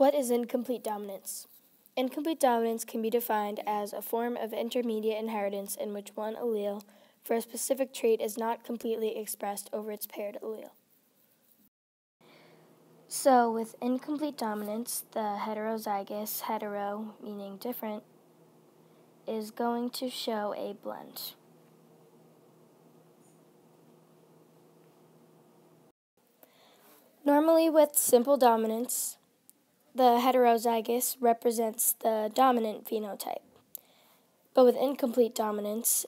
What is incomplete dominance? Incomplete dominance can be defined as a form of intermediate inheritance in which one allele for a specific trait is not completely expressed over its paired allele. So with incomplete dominance, the heterozygous, hetero meaning different, is going to show a blend. Normally with simple dominance, the heterozygous represents the dominant phenotype. But with incomplete dominance,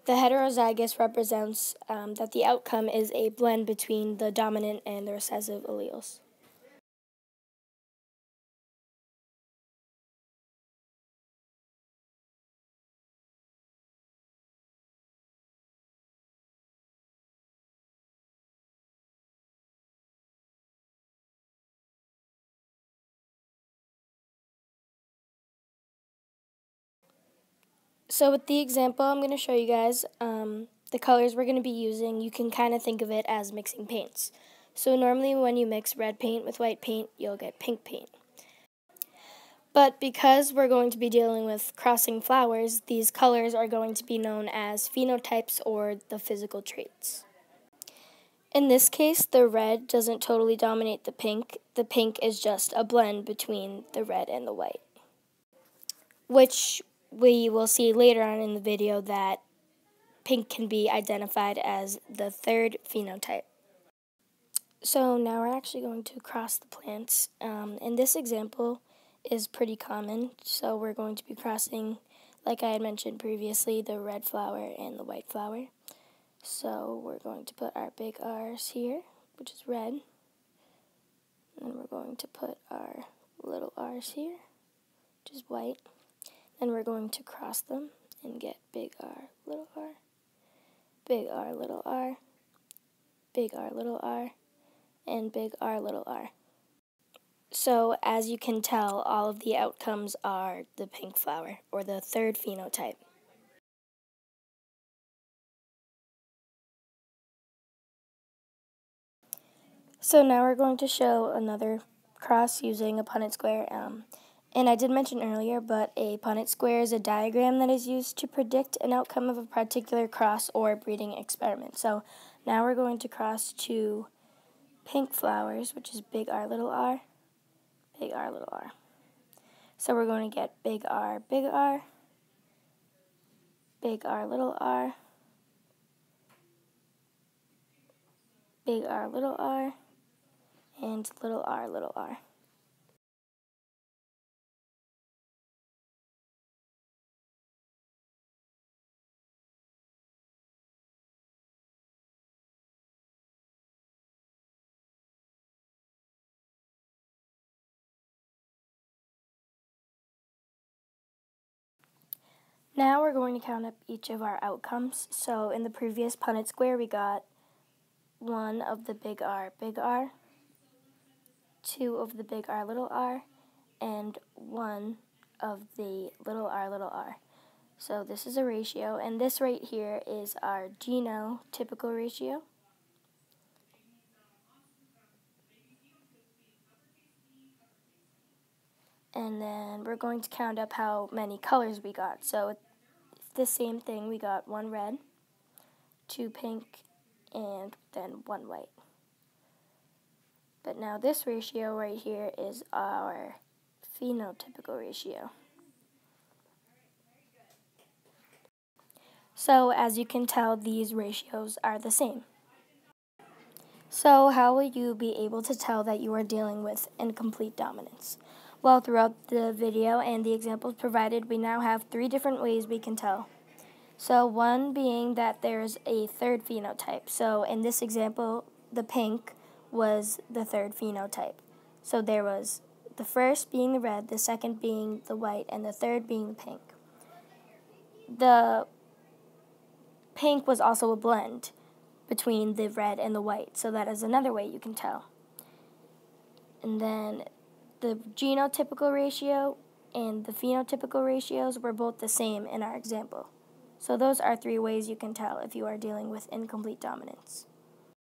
the heterozygous represents that the outcome is a blend between the dominant and the recessive alleles. So with the example I'm going to show you guys, the colors we're going to be using, you can kind of think of it as mixing paints. So normally when you mix red paint with white paint, you'll get pink paint. But because we're going to be dealing with crossing flowers, these colors are going to be known as phenotypes or the physical traits. In this case, the red doesn't totally dominate the pink. The pink is just a blend between the red and the white, which we will see later on in the video that pink can be identified as the third phenotype. So now we're actually going to cross the plants. And this example is pretty common. So we're going to be crossing, like I had mentioned previously, the red flower and the white flower. So we're going to put our big R's here, which is red. And we're going to put our little r's here, which is white. Then we're going to cross them and get big R, little r, big R, little r, big R, little r, and big R, little r. So as you can tell, all of the outcomes are the pink flower, or the third phenotype. So now we're going to show another cross using a Punnett square. And I did mention earlier, but a Punnett square is a diagram that is used to predict an outcome of a particular cross or breeding experiment. So now we're going to cross two pink flowers, which is big R, little r, big R, little r. So we're going to get big R, big R, big R, little r, big R, little r, and little r, little r. Now we're going to count up each of our outcomes. So in the previous Punnett square, we got 1 of the big R, 2 of the big R, little r, and 1 of the little r. So this is a ratio, and this right here is our genotypical ratio. And then we're going to count up how many colors we got. So it's the same thing. We got 1 red, 2 pink, and then 1 white. But now this ratio right here is our phenotypical ratio. So as you can tell, these ratios are the same. So how will you be able to tell that you are dealing with incomplete dominance? Well, throughout the video and the examples provided, we now have 3 different ways we can tell. So one being that there's a third phenotype. So in this example, the pink was the third phenotype. So there was the first being the red, the second being the white, and the third being the pink. The pink was also a blend between the red and the white, so that is another way you can tell. And then the genotypical ratio and the phenotypical ratios were both the same in our example. So those are 3 ways you can tell if you are dealing with incomplete dominance.